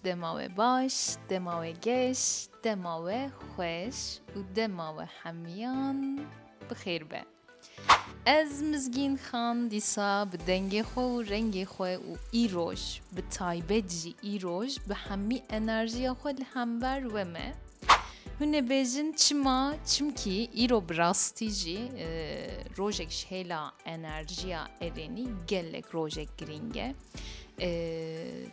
دما و باش دما و گش دما و خوش و دما و همیان بخیر به از مزگین خان دیسا به دنگ خو و رنگ خو و ایروش به تایبه جی ایروش به همی انرژی خود همبر و مه هونه بیجن چما چمکی ایرو براستی جی روژک شهلا انرژیا ارینی گلک روژک گرینگه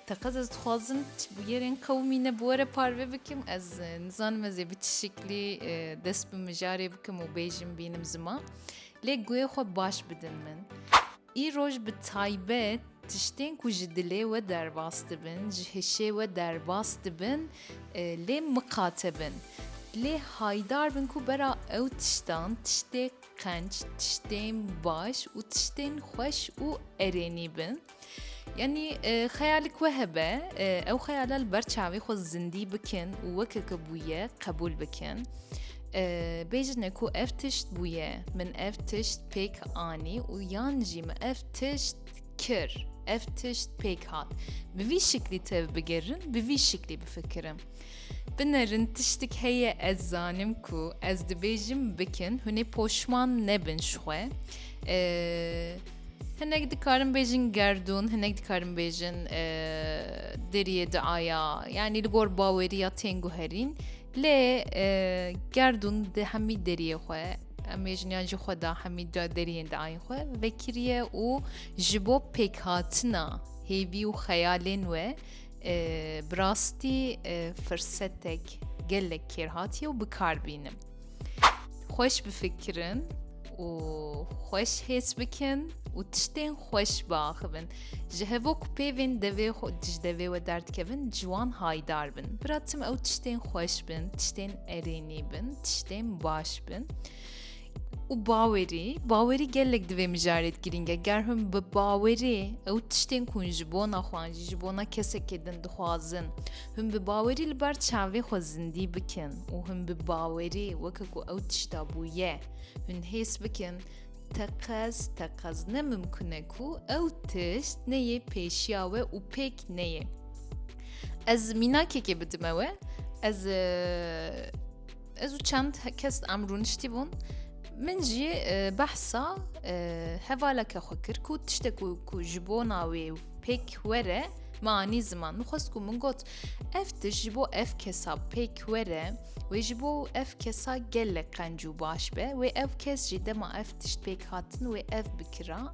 تقاضا خوازم تبویرین قومینه بوره پارو بکم از نزانم از بیت شکلی دست بمجاری بکم و بیجم بینم زمان لی گوی خو باش بدن من ای روش به تایبه تشتین کو جدلی و درباست بن جهشه و درباست بن لی مقاتبن لی هایدار بن کو برا او تشتان تشتی قنج تشتین باش و تشتین خوش و ارینی بن يعني خيالك وهبة أو خيال البرشاوي خو الزندي بكن ووكك بويا قبول بكن بيجنكو افتشت بويا من افتشت بيك آني ويانجي ما افتشت كر افتشت بيك هات بفي شكلي بقرن بفي شكلي بفكرم بنرن تشتك هي ازانمكو از دبيجم بكن هني پوشمان نبن شوه هناك دكارن بيجن جردون هناك دكارن بيجن دريه دعايا يعني لغور باوريا تنگو هرين ل جردون ده همي دريه خو اميجن يانجي خدا همي دريه دعاي خو وكريه و جبو بيكاتنا هيبي و خيالين و براستي فرصتك قلك كيرهاتي و بكار بينم خوش بفكرن و خوش حس بکن و تشتین خوش باخبن جهوو کپیوین دوی خود دوی و درد کبن جوان هایدار بن براتم او تشتین خوش بن تشتین ارینی بن تشتین باش بن و باوری گلک دوی مجارد گرینگه گر هم به باوری او تشتین کن جبونا خوانجی جبونا کسی کدن دخوازن هم به باوری لبر چاوی خو زندی بکن و هم به باوری وککو او تشتابویه هن حس بکن تقاز نممکنه کو او تشت نيه پیشیاوه و پیک نيه از میناکی که بدموه از چند کست امرونشتی بون من جي بحثا هفالك خكر كو تشتكو كو جبونا و بيك وره معني زمان نخصكو من قط افتش جبو اف كسا بيك وره ويجبو اف كسا جلك قنجو باش به و اف كس جي دما افتش بيك هاتن و اف بكرا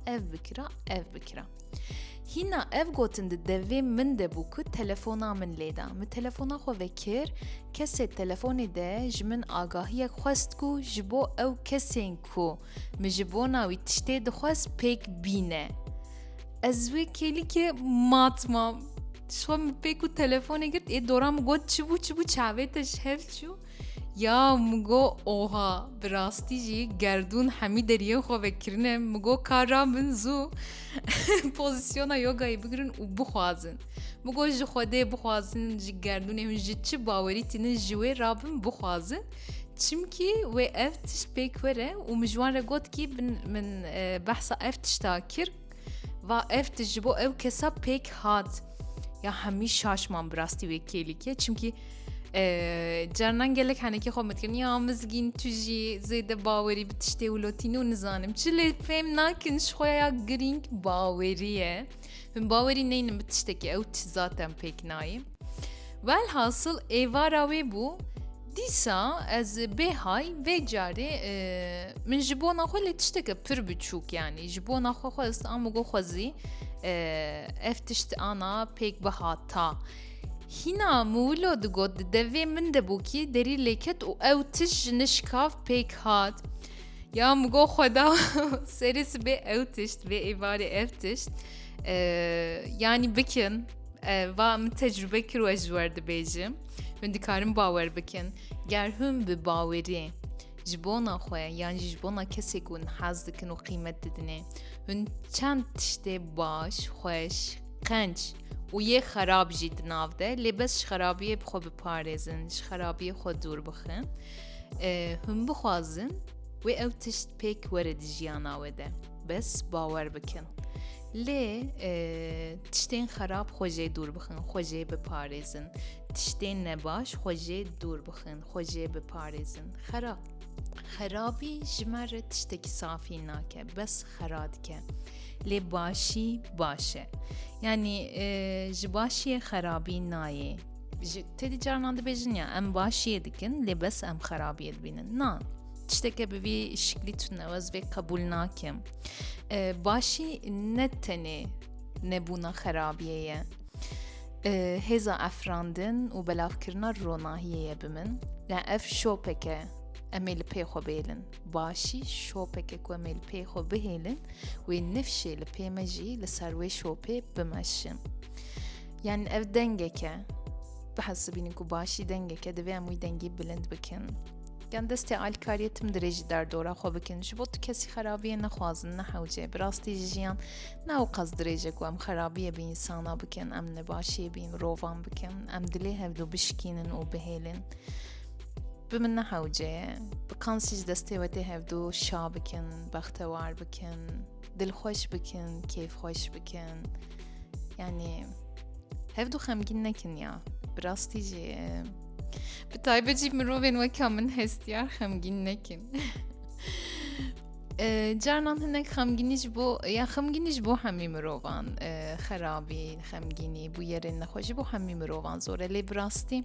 هنا اف گوتن دوی من ده بو که تلفونا من لیدا من تلفونا خو وکر کسی تلفونی ده جمن آگاهی خواست کو جبو او کسین کو مجبونا وی تشتی ده خواست پیک بینه ازوی کلی که ماتما شو پیکو تلفونی گرد ای دورام گوت چبو چاوه تشهف چو یا مگو اوها براستی جی گردون همی دریه خو بکرنه مگو کارا من زو پوزیسیونا یوگایی بگیرن و بخوازن مگو جی خوده بخوازن جی گردون هم جی چی باوری تینن جوه رابن بخوازن چمکی و افتش پیک وره و مجوان را گوت کی من بحثا افتش تاکر و افتش جبو او کسا پیک هات یا همی شاشمان براستی و کلی که چمکی جرنان gelek hani ki خو متكن يا مزگين تجي زيد باوري بتشتي ولوتينو نزانم چلي فهم ناكن شويا گرينك باوريه هم باوري نين بتشتكي او zaten pek naim velhasıl evara ve bu disa az behay ve cari من جبونا خو اللي تشتكي پر بچوك يعني جبونا خو خواست امو خوزي افتشت انا pek bahata هنا مولود گود دوی من دبوکی دری لیکت و او تش نشکاف پیک هات یا مگو خدا سریس به او تشت به ایواری افتشت yani بکن و من تجربه کرو اجوارد بیجم هندی کارم باور بکن گر هم به باوری جبونا خواه yani جبونا کسی کن حز دکن و قیمت ددنه هند چند تشته باش خوش قنج و یه خراب جید نافده لباس خرابیه بخو بپارزن خرابیه خود دور بخن هم بخوازن و او تشت پیک ورد جیانا وده بس باور بکن Lê tiştên xerab xwe jê dûr bixin, xwe jê biparêzin. Tiştên nebaş xwe jê dûr bixin, xwe jê biparêzin. Xerabî ji me re tiştekî safî nake, bes xera dike. Lê başî baş e. Yani ji başiyê xerabî nayê. Tedî carinan dibêjin ya em başiyê dikin, lê bes em xerabiyê dibînin. Na, tişteke bi vî şiklî tune ez vê qebûl nakim. Başî ne tenê nebûna xerabiyê ye. Hêza efrandin û belavkirina ronahiyê ye bi min. Yani ev şopek e. Em ê li pê xwe bêlin. Başî şopeke ku em ê li pê xwe bihêlin wê nifşê li pê me jî li ser wê şopê bimeşin. Yani ev dengek e. Bihesibînin ku başî dengek e, divê em wî dengî bilind bikin. Yani destê alîkariyê tim dirê jî derdora xwe bikin. Ji bo tu kesî xerabiyê nexwazin, nehewce. Bi rastî ji jiyan ne ew qas dirêj e ku em xerabiyê bi însana bikin, em nebaşiyê bi mirovan bikin, em dilê hevdû bişkînin û bihêlin. Bi min nehewce ye. Bi qansî ji destê wetê hevdû şa bikin, bextewar bikin, dilxweş bikin, kêfxweş bikin. Yani hevdû xemgîn nekin ya. Bi rastî jî bi taybet jî mirovên weka min hestiyar xemgîn nekin. Carinan hinek xemgînî ji bo ya xemgînî ji bo hemî mirovan xerabî, xemgînî, bû yerên nexwe ji bo hemî mirovan zor e. Lê bi rastî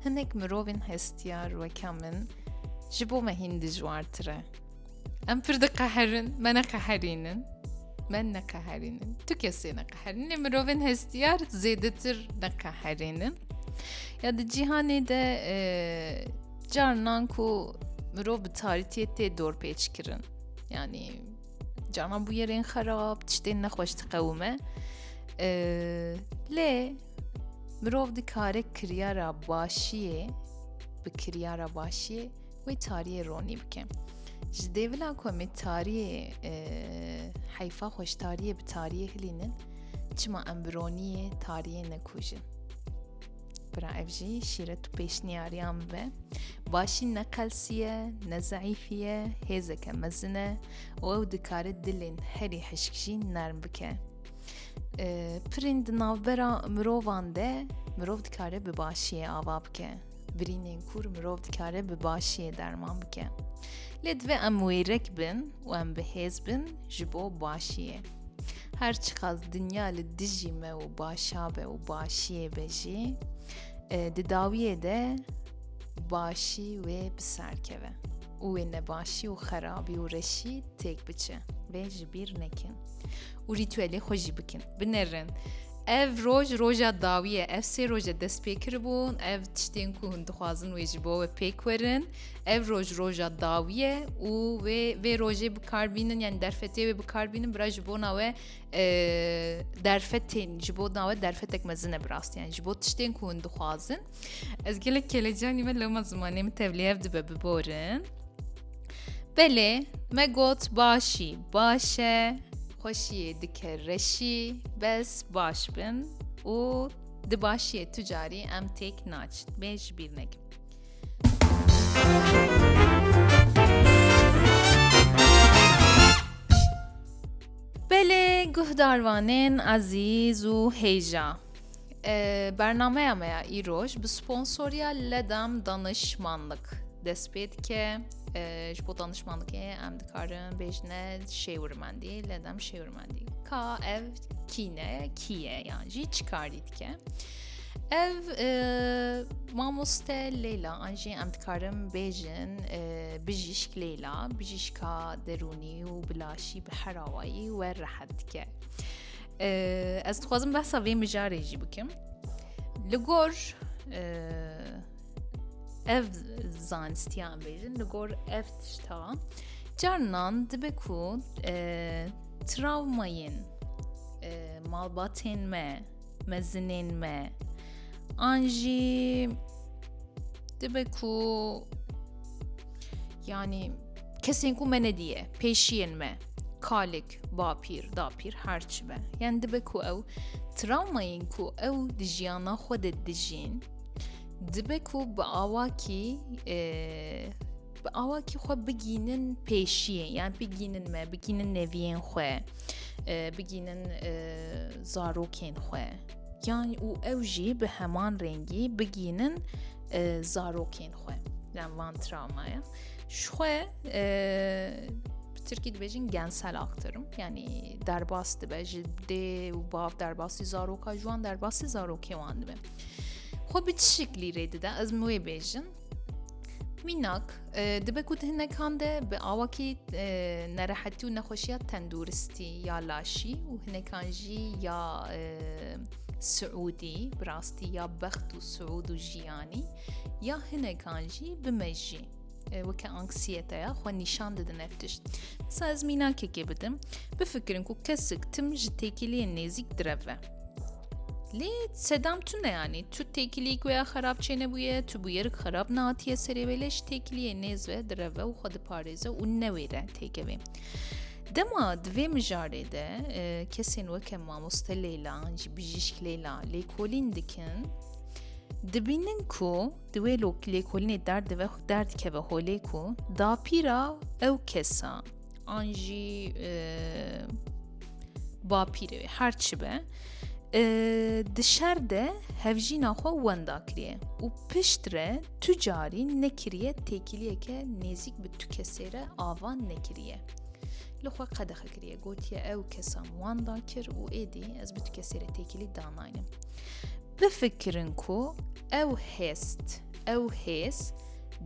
hinek mirovên hestiyar weka min ji bo me hîn dijwartir e. Em pir diqeherin, me neqeherînin. Men neqeherînin. Tu kesê neqeherînin. Lê mirovên hestiyar zêdetir neqeherînin. Ya di cîhanê de carinan ku mirov bi tarîtiyê tê dorpêçkirin. Yani carinan bû yerên xerab, tiştên nexweş diqewime. Lê mirov dikare kiryara başiyê bi kiryara başiyê wê tariyê ronî bike. Ji dêvila ku em ê tariyê heyfa xweştariyê bi tariyê hilînin, çima em bi roniyê tariyê nekujin. Bira ev jî şîret û pêşniyariyan bibe. Başî ne qelsî ye, ne zeîfî ye, hêzeke mezin e û ew dikare dilên herî hişk jî nerm bike. Pirên di navbera mirovan de mirov dikare bi başiyê ava bike. Birînên kûr mirov dikare bi başiyê derman bike. Lê divê em wêrek bin û em bihêz bin ji bo başiyê. Her çiqas dinya li dijî me û başa be û başiyê be jî di dawiyê de başî wê bi ser keve û wê nebaşî û xerabî û reşî têk biçe vê ji bîr nekin û rîtûelê xwe jî bikin. Binerin. Ev roj roja dawî ye. Ev sê roj e dest pê kiribûn, ev tiştên ku hûn dixwazin wê ji bo we pêk werin. Ev roj roja dawî ye û vê rojê bikarbînin, yani derfetê wê bikarbînin bira ji bo nawe derfetên ji bo nawe derfetek mezin e bi rastî, yani ji bo tiştên ku hûn dixwazin. Ez gelek kelecanî me lewma zimanê min tevlî dibe biborin. Belê me got başî baş e, xweşiyê dike reşî, bes baş bin û di başiyê tucarî em têk naçin. Bê ji bîr nekin. Belê guhdarvanên ezîz û hêja. Bernameya me ya îroj bi sponsoriya Ledem danişmanlık dest pê dike. Ji bo danişmanlikê em dikarin bêjine şêwirmendî, Ledem şêwirmendî. Ka ev kîne, kî ye yan jî çıkarî dike. Ev mamoste Leyla an jî em dikarin bêjin bijîşk Leyla, bijîşka derûnî û bilaşî bi her awayî we rehet dike. Ez dixwazim behsa vê mijarê jî bikim. Li gor ev zanistiyan bêjin, li gor ev tişta carinan dibe ku travmayên malbatên me, mezinên me an jî dibe ku yani kesên ku me nediye, pêşiyên me kalek, bapîr, dapîr herçi be. Yani dibe ku ew travmayên ku ew di jiyana xwe de dijîn dibe ku bi awakî xwe bigînin pêşiyê, yani bigînin me, bigînin neviyên xwe, بگینن زاروکین خواه یعنی او او جی به همان رنگی بگینن زاروکین خواه yani van travmaya şoy Türkiye'de bejin gensel aktarım yani derbastı bejde u bav derbastı zaroka juan derbastı zaroke wandı be xo bitişikli redi de az muye bejin minak dibe ku hinek hande be awaki nerahati u nekhoşiyat tenduristi ya laşi u hinekanji ya Suudi براستی یا بخت و سعود و جیانی یا هنگانجی بمجی وکه انکسیته یا خو نشان دادن افتشت مثلا از مینا که بدم بفکرین که کسک تم جتکیلی نزیک دروه لی سدام تو نه yani تو تکیلی که خراب چنه بویه تو بویر خراب ناتیه سری ولش تکیلی نزوه دروه و خود پارزه و نویره تکوی دما دوی مجاره ده کسین وکه ماموسته لیلا انجی بیجیشک لیلا لیکولین دکن دبینن کو دوی لیکولین درد که به هولی کو دا پیرا او کسا انجی با پیره هرچی به دشرده هفجینا خو وندا کریه و پشتره تجاری نکریه تکیلیه که نزیک به تو کسیره آوان نکریه لخوا قدخه کریه گوتیه او کسام واندا کر و ایدی از بتو کسیره تکیلی داناینم بفکرن کو او هست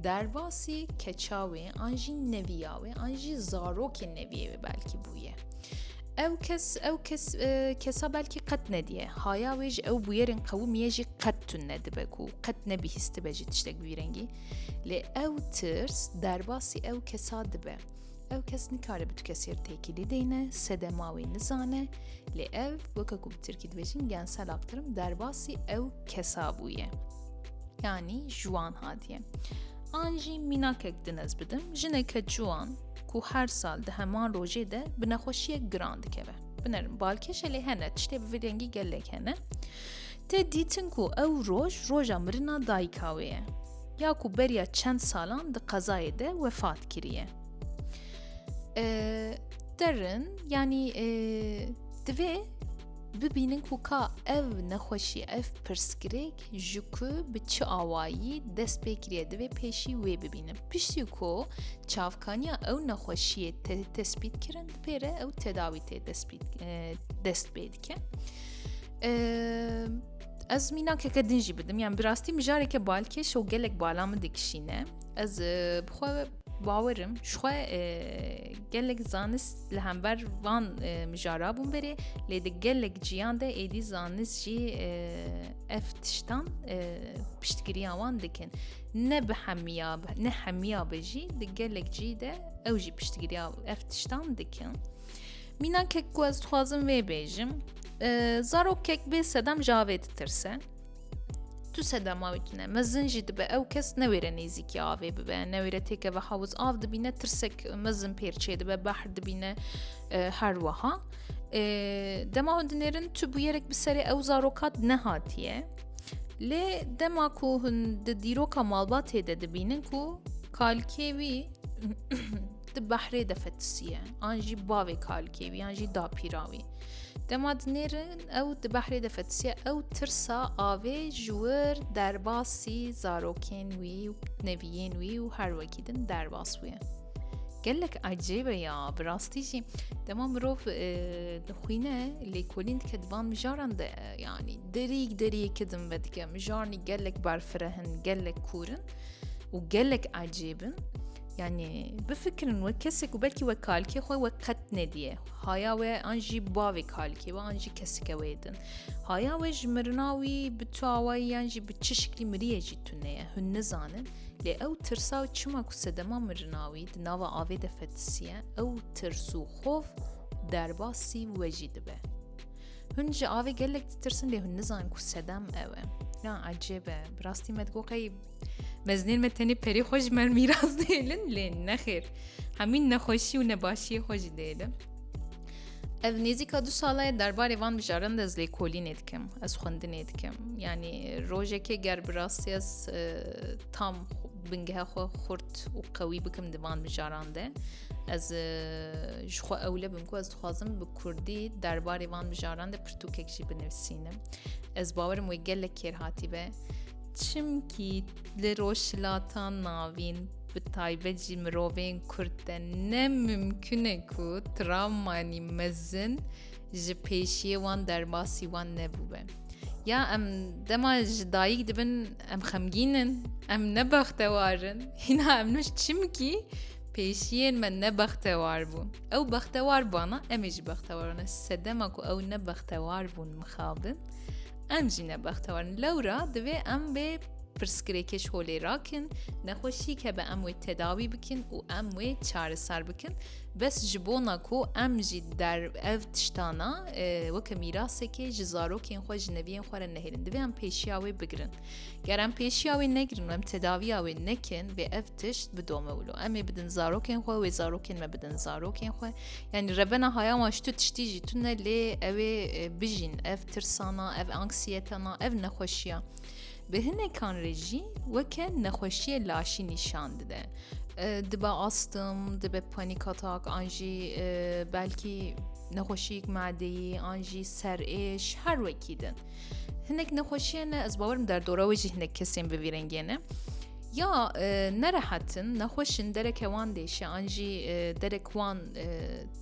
درواسی کچاوی انجی نویاوی انجی زاروک نویه بلکی بویه او کسا بلکی قد ندیه هایا ویج او بویرن قوم یجی قد تون ندبه کو قد نبی هسته بجی تشتک بیرنگی لی او ترس درواسی او کسا دبه او کس نکاره بتو کسیر تکیلی دینه سدماوی نزانه لی او وکا کو بترکی دویجین گنسل اکترم درواسی او کسا بویه yani جوان هادیه آنجی میناکک دنز بدم جنک جوان کو هر سال ده همان روژه ده بنخوشی گراند که بنرم بالکش الی هنه تشتی بودنگی گلک هنه ته دیتن کو او روژا مرنا دایکاویه یا کو بریا چند سالان ده قضای ده وفات کریه درن yani دوی ببینن کو کا ev نخوشی ev پرسکریک جوکو به چه آوایی دست بکریه دوی پیشی وی ببینن پیشی کو چافکانیا او نخوشی تثبیت کرن پیره او تداوی دست بید که از مینا که کدنجی بدم yani براستی مجاری که بالکه شو گلک بالامı دکشینه از بخواه باورم شخوا گلک زانس لهمبر وان مجارا بون بری لیده گلک جیان ده ایدی زانس جی افتشتان پشتگیری آوان دکن نه به همیا بجی ده گلک جی ده او جی پشتگیری افتشتان دکن مینا که گوز خوازم وی بیجم زارو کک به سدام جاوید ترسه تو سدماویتونه مزن جد به او کس نویره نیزیکی آوی ببه نویره تیکه و حوز آف دبینه ترسک مزن پیرچه دبه بحر دبینه هر وها دما هندنیرن تو بویرک بسری او زاروکات نهاتیه لی دما کو هند دیروکا مالبات هیده دبینن کو کالکیوی ده بحره دفتسیه آنجی باوی کالکیوی آنجی دا پیراوی دماد نيرن او دبحري دفتسيا او ترسا آوي جور درباسي زاروكين وي ونبيين وي وهر وكيدن درباس وي قالك عجيبة يا براستي جي دما مروف دخوينة اللي كولين كدبان مجارن ده يعني دريك كدن بدك مجارني قالك بارفرهن قالك كورن وقالك عجيبن yani بفكرن وكسك وبلكي وكالكي خو وقت نديه هايا و انجي باوي كالكي وانجي كسك ويدن هايا و جمرناوي بتواوي انجي بتشكلي مريه جيتونه هن زانن لي او ترساو چما كو سدما مرناوي دناوا اوي دفتسيه او ترسو خوف درباسي وجيد به هنج اوي قالك ترسن لي هن زان كو سدم اوه لا عجيبه براستي مدقوقي مزنین متنی پری خوش من میراث دیلن لین نخیر همین نخوشی و نباشی خوش دیلن ev nêzîka 2 sala derbarê van mijaran de ez lê kolî nêdikim ez xwendinê dikim yani rojekê ger bi rastî ez tam بنگه خو خورد و قوی بکم دوان بجاران ده از جخوا اوله بمکو از خوازم به کردی درباره وان بجاران ده پرتوکک جی بنویسینم از باورم وی گل کیر هاتی به چمکی لروشلاتان ناوین به تایبه جی مروین کرده نممکنه که ترامانی مزن جی پیشی وان درباسی وان نبوبه یا ام دما جدایک دبن ام خمگینن ام نبختوارن هنا ام نوش چمکی پیشین من نبختوار بون او بختوار بانا امیج بختوارن سدما کو او نبختوار بون مخابن ام جی نبختوارن لورا دوی ام به پرسکریکش هولی راکن نخوشی که به اموی تداوی بکن و اموی چاره سر بکن بس جبونا کو ام جی در او تشتانا وکه میراسه که جزارو که این خواه جنوی خواه نهیرن دوی هم پیشیاوی بگرن گر ام پیشیاوی نگرن و ام تداویاوی نکن به او تشت بدومه ولو امی بدن زارو که این خواه و زارو که ما بدن زارو که این خواه یعنی ربنا هایا ماشتو تشتی جی تونه لی اوی بجین او ترسانا او انکسیتانا او نخوشیا به هنه کان رژی وکه نخوشی لاشی نشان داده دبا آستم دبا پانیک اتاک آنجی بلکی نخوشیک معدهی آنجی سرعش هر وکیدن هنک نخوشی نه از باورم در دوره وجه هنک کسیم بویرنگینه یا نراحتن نخوشن درک وان دیشه آنجی درک وان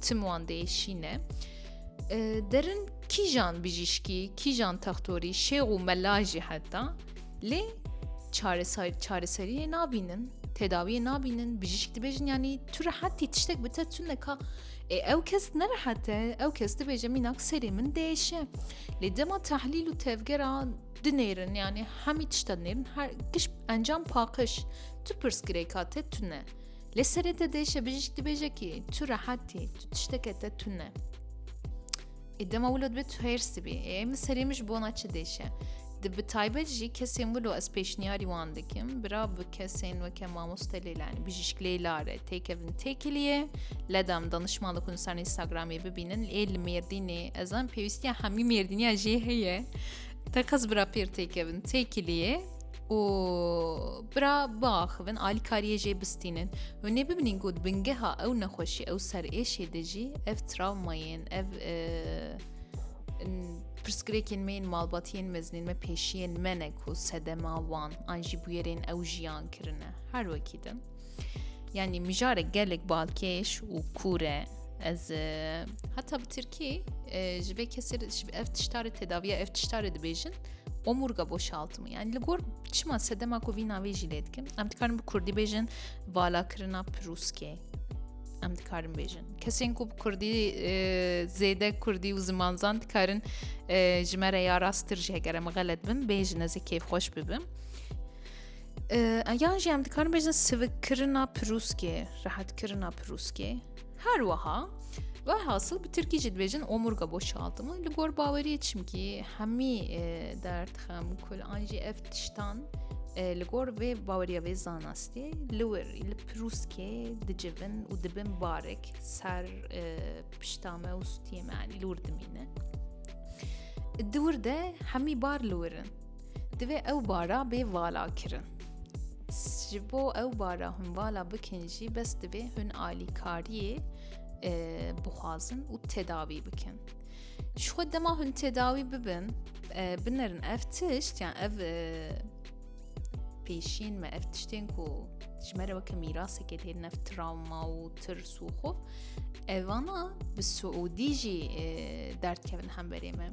تم وان دیشینه درن کیجان بیجیشکی کیجان تختوری شیغو ملاجی حتی لی çare sariye nabinin tedaviye nabinin bijişk dibejin yani tu rahat tiştek biter tu neka ev kes ne rahat ev kes dibejin minak serimin değişe li dema tahlil u tevgera dinerin yani hemi tiştanlerin her kış encam pakış tu perskrekate tu ne li serete değişe bijişk dibeje ki tu rahat tu tiştek ete tu ne dema ولد بت هرسي بي مسريمش بونا چه ديشه دب تايبه جي كسين ولو اس بيشنياري واندكم برا بكسين وكما مستليل يعني بيجيشكلي لاره تيكفن تيكليه لدم danışmanlık konusunda Instagram'ı bebinin el merdini azan pevistya hami merdini aje heye takas bra per tekevin tekiliye و برا باخ ون آلی کاریه جی بستینن و نه ببینین گود بنگه ها او نخوشی او سر ایشی دجی اف تراوماین اف پرسکریکین مین مالباتین مزنین ما پیشین منکو سدما وان آنجی بویرین او جیان کرنه هر وکیدن یعنی مجاره گلک بالکش و کوره از حتی بترکی جبه کسر جبه اف تشتار تداویه اف تشتار دبیجن omurga boşaltımı yani ligor çima sedema kovina vejiletkim am dikarim bu kurdi bejin vala krina pruske am dikarim bejin kesin ku kurdi zede kurdi u zamanzan dikarin jmere ya rastır jegere mgalet bim bejin az keyf hoş bibim yani jam dikarim bejin sivik krina pruske rahat krina pruske her vaha ve hasıl bir Türkiye cidvecin omurga boşaltımı ligor bavariye çimki hemi dert hem kul anji eftiştan ligor ve bavariye ve zanasti liwer il pruske dicevin u dibin barek ser piştame ustiyem yani lurdimine durde hemi bar liwerin dive ev bara be vala kirin jibo ev bara hun vala bikinji bes dive hun ali kariye بخوازن و تداوی بکن شو دما هن تداوی ببن بنرن افتشت يعني اف پیشین ما افتشتین کو جمره وک میراث که تیر نفت تراوما و ترس و خوف اوانا بالسعودی جی درد کردن هم بریمه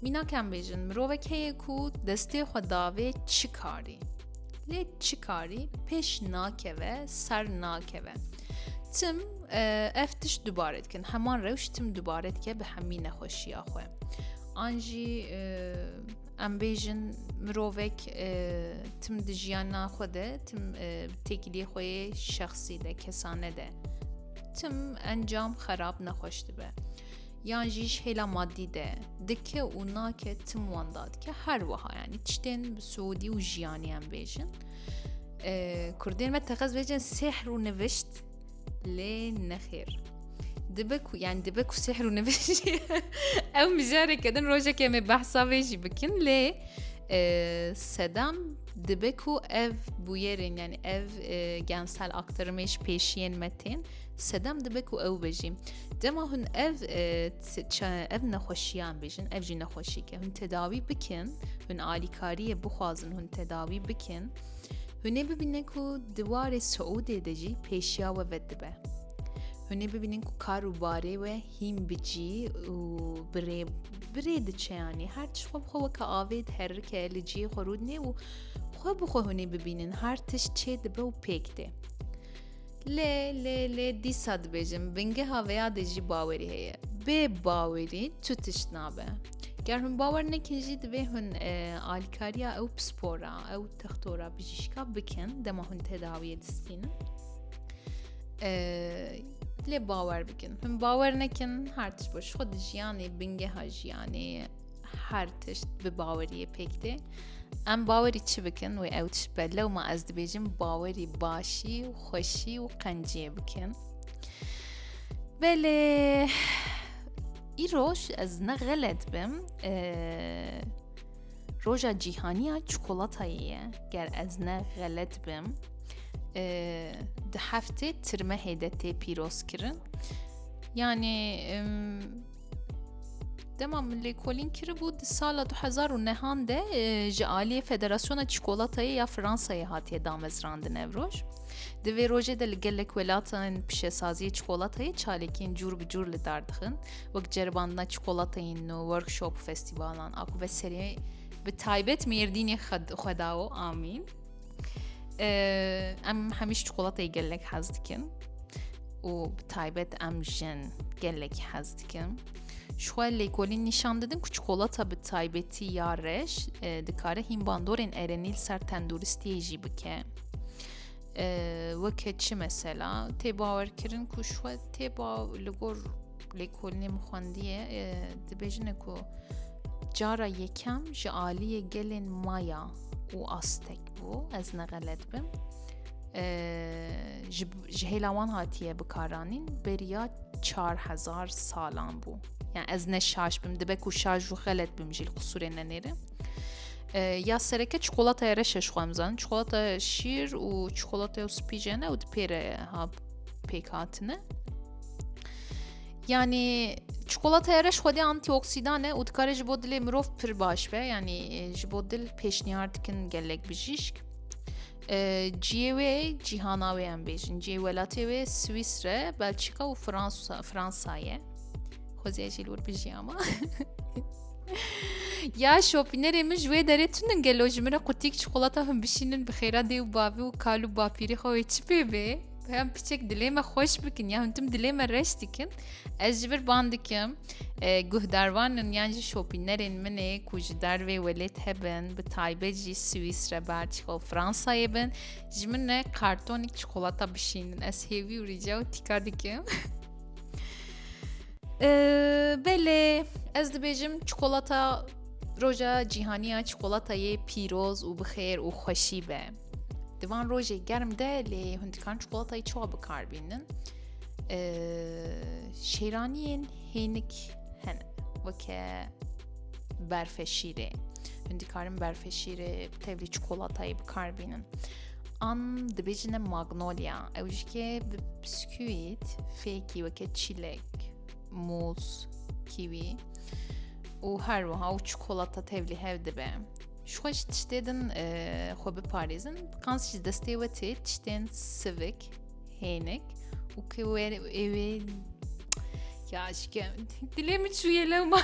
مینا کم بیجن مروه که کو دسته خداوی چی کاری لی چی کاری پیش ناکوه سر ناکوه تم افتش دوباره کن همان روش تم دوباره که به همین خوشی آخوه آنجی ام بیجن مروک تم دجیانا خوده تم تکیلی خوی شخصی ده کسانه ده تم انجام خراب نخوشته به یانجیش هلا مادی ده دکه اونا که تم وانداد که هر وها yani تشتن سعودی و جیانی ام بیجن کردین متخذ بیجن سحر و نوشت ليه نخير دبكو يعني دبكو سحر ونفشي او مجاري كدن روجا كيمي بحثا بيجي بكن ليه سدام dibe ku ev bu yerin yani ev gensel aktarmış peşiyen metin sedem dibe ku ev bejim dema hun ev nexweşiyan bejin ev jî nexweşî ke hun tedavi bikin hun alîkariye bixwazin hun tedavi bikin hunê bibîne ku di warê Siûdê de jî pêşiya we vedibe hunê bibînin ku kar û barê we hîn bicî û birê diçe yanî her tişt xwe bi xwe weke avê diherike li ciyê xwe rûdinê û xwe bi xwe hunê bibînin her tişt çê dibe û pêk tê lê dîsa dibêjim bingeha veya de jî bawerî heye bê bawerî tu tişt nabe ger hûn bawer nekin jî divê hûn alîkariya ew pispora ew textora bijîşka bikin dema hûn tedaviyê distînin lê bawer bikin hûn bawer nekin her tişt baş xwe di jiyanê bingeha jiyanê her tişt bi baweriyê pêk tê em bawerî çi bikin wê ew tişt belle û ez dibêjim bawerî başî û xweşî û qenciyê bikin belê îroj ez ne xelet bim roja cîhaniya çikolatayê ye ger ez ne xelet bim di heftê tirmehê de tê pîrozkirin yani dema min lêkolîn kiribû di sala 2009 de ji aliyê Federasyona Çikolatayê ya Fransayê hatiye damezrandin ev roj. Di vê rojê de li gelek welatên pişesaziyê çikolatayê çalekên cûr bi cûr li dar dixin wek ceribandina çikolatayên nû workshop festîvalan aku ve seriyê bi taybet mêrdînê xwe dawo amîn em hemîş çikolatayê gelek hez dikin û bi taybet em jin gelek hez dikin şuan lêkolîn nîşan didin ku çikolata bi taybetî ya reş dikare hîn bandorên erenîl ser tenduristiyê jî bike weke çi mesela tê bawer kirin ku şuan tê li gor lêkolînê min xwendiye dibêjine ku cara yekem ji aliyê gelên Maya û Aztek bû ez ne xelet bim ji hêla wan hatiye bikaranîn beriya 4000 salan bû yani ez ne şaş bim dibe ku şaş û xelet bim jî li qusûrê nenêre ya sereke çikolataya re şeş xwe em zanin çikolata şîr û çikolataya spî jene û di pê re pêk hatine yani çikolataya reş xwedî antîoksidan e û dikare ji bo dilê mirov pir baş be yani ji bo dil pêşniyar dikin gelek bijîşk ciyê wê cîhana wê em bêjin ciyê welatê wê Swîsre, Belçîka û Fransa ye xwezîya jî li wir bijî ama ya şopînerê min ji wê derê tune gelo ji min re qutiyek çikolata hûn bişînin bi xêra dê û bavê û kal û bapîrê xwe wê çi pê bê hem piçek dilê me xweş bikin ya hûn tim dilê me reş dikin ez ji vir ban dikim guhdarvanin yan jî şopînerên min ê ku ji dervê welêt hebin bi taybet jî Swîsre, Belçîka û Fransayê bin ji min re kartonîk çikolata bişînin ez hêvî û rica û tîka dikim belê ez dibêjim çikolata roja cîhaniya çikolatayê pîroz û bixêr û xweşî be di van rojê germ de lê hûn dikarin çikolatayê çawa bikarbînin şêraniyên hênik hene weke berfeşîrê hûn dikarin berfeşîrê tevlî çikolatayê bikarbînin an dibêjine magnolia ew jî bi biskûît fêkî weke çîlek muz kiwî û her wiha û çikolata tevlî hev dibe şuan ji tiştê din xwe biparêzin qans ji destê we tê tiştên sivik hênik û ku wê ya şike dilê min çûye lewma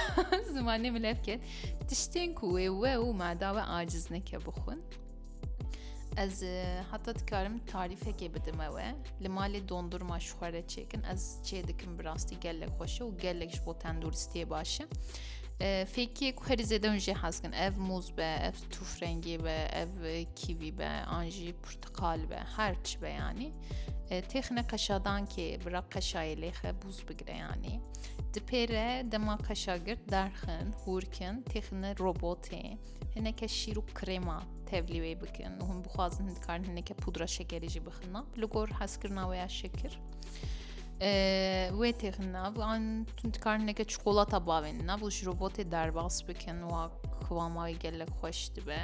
zimanê min lev ket tiştên ku wê we û meda we aciz neke bixwin ez heta dikarim tarîfekê bidim ew li malê dondurma ji xwe re çêkin ez çê dikim bi rastî gelek xweş e û gelek ji bo tenduristiyê baş e fêkiyê ku herî zêde hûn jê hez dikin ev mûz be ev tûfrengî be ev kîvî be an jî porteqal be her çi be yanî têxine qeşadankê bira qeşayê lêxe bûz bigire yanî di pê re dema qeşa girt derxin hûrkin têxine robotê hineke şîr û krêma tevlî wê bikin û hûn bixwazin dikarin hineke pudra şekerê jî bixin nav li gor hezkirina wê ya şekir wê têxin nav an hûn dikarin hineke çikolata bavên nav û ji robotê derbas bikin wa kıvama gelek xweş dibe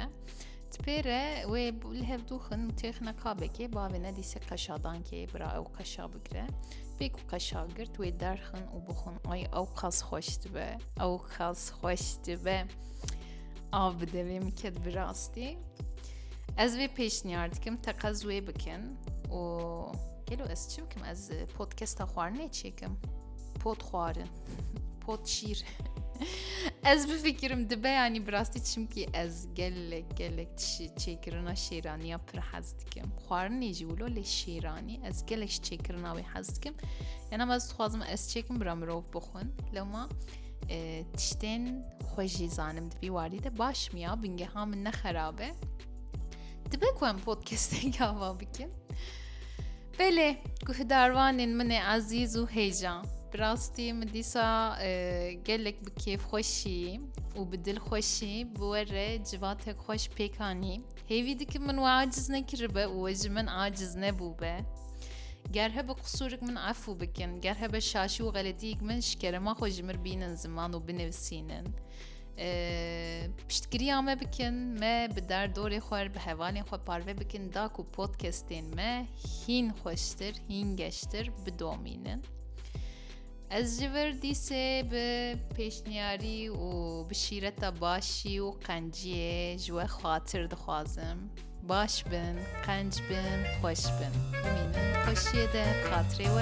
تبيرة والهفدو خن تيخنا كابكي بابنا ديسي قشادان كي برا أو قشا بكرة بيكو قشا قرت ويدارخن وبخن أو قاس خوش تبه أو قاس خوش تبه بدویم کد براستی از وی پیشنهاد کم تقاضی بکن و گلو از چی بکم از پودکست خوارنه چیکم پود خوارن پود شیر از بفکرم دبه یعنی براستی چیم که از گلک چیکرنا شیرانی یا پر حزد کم خوارنه جولو لی شیرانی از گلش چیکرنا وی حزد کم یعنی از خوازم از چیکم برام روف بخون لما تشتين خوشي زانم دبي واردة باش ميا بنجها من خرابة دبي كوان بودكاستين كاوا بكن بله كهداروان من عزيز وهيجا براستي مديسا قالك بكيف خوشي وبدل خوشي بوري جواتك خوش بيكاني هيفي دك من وعاجز نكربه وجمن عاجز نبوبه گر هب قصورك من عفو بكن گر هب شاشي وغلطيك من شكرا ما خو جمر بينن زمان وبنفسينن پشتگیری آمه بکن ما بدر دوری خوار به حوانی خواه پاروه بکن داکو پودکستین ما هین خوشتر هین گشتر بدومینن از جور دیسه به پیشنیاری و بشیرت باشی و قنجیه جوه خاطر دخوازم باش بن قنج بن خوش بن بمینن خوشیه ده خاطره و